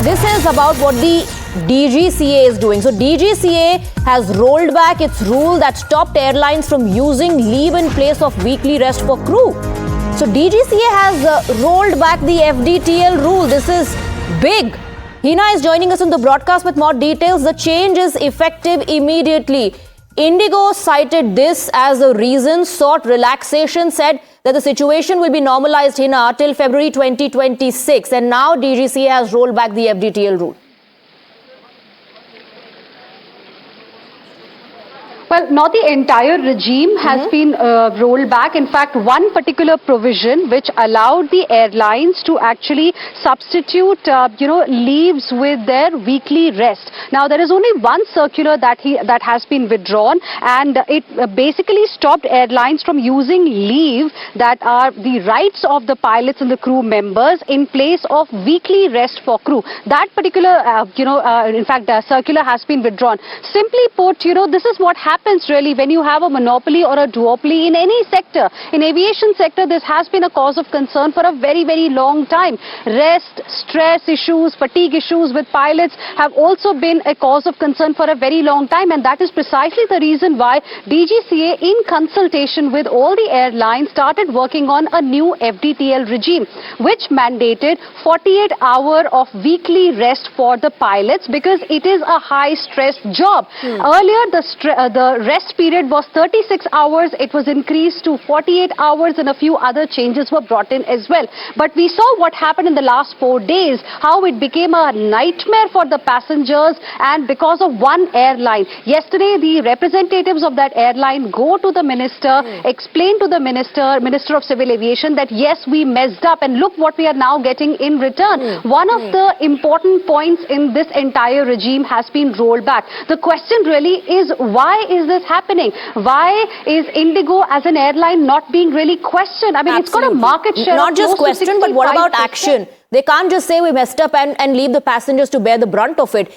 This is about what the DGCA is doing. So DGCA has rolled back its rule that stopped airlines from using leave in place of weekly rest for crew. So DGCA has rolled back the FDTL rule. This is big. Hina is joining us on the broadcast with more details. The change is effective immediately. Indigo cited this as a reason, sought relaxation, said that the situation will be normalized, Hina, till February 2026. And now DGCA has rolled back the FDTL rule. Well, not the entire regime has been rolled back. In fact, one particular provision which allowed the airlines to actually substitute, leaves with their weekly rest. Now, there is only one circular that has been withdrawn, and it basically stopped airlines from using leave that are the rights of the pilots and the crew members in place of weekly rest for crew. That particular, circular has been withdrawn. Simply put, this is what happens really when you have a monopoly or a duopoly in any sector. In aviation sector, this has been a cause of concern for a very, very long time. Rest, stress issues, fatigue issues with pilots have also been a cause of concern for a very long time, and that is precisely the reason why DGCA, in consultation with all the airlines, started working on a new FDTL regime, which mandated 48 hours of weekly rest for the pilots because it is a high-stress job. Earlier, the rest period was 36 hours. It was increased to 48 hours, and a few other changes were brought in as well. But we saw what happened in the last 4 days, how it became a nightmare for the passengers, and because of one airline. Yesterday, the representatives of that airline go to the minister, explain to the Minister of Civil Aviation that yes, we messed up, and look what we are now getting in return. One of the important points in this entire regime has been rolled back. The question really is, why is this happening? Why is Indigo as an airline not being really questioned? I mean, it's got a market share. Not just question, but what about action? They can't just say we messed up and leave the passengers to bear the brunt of it.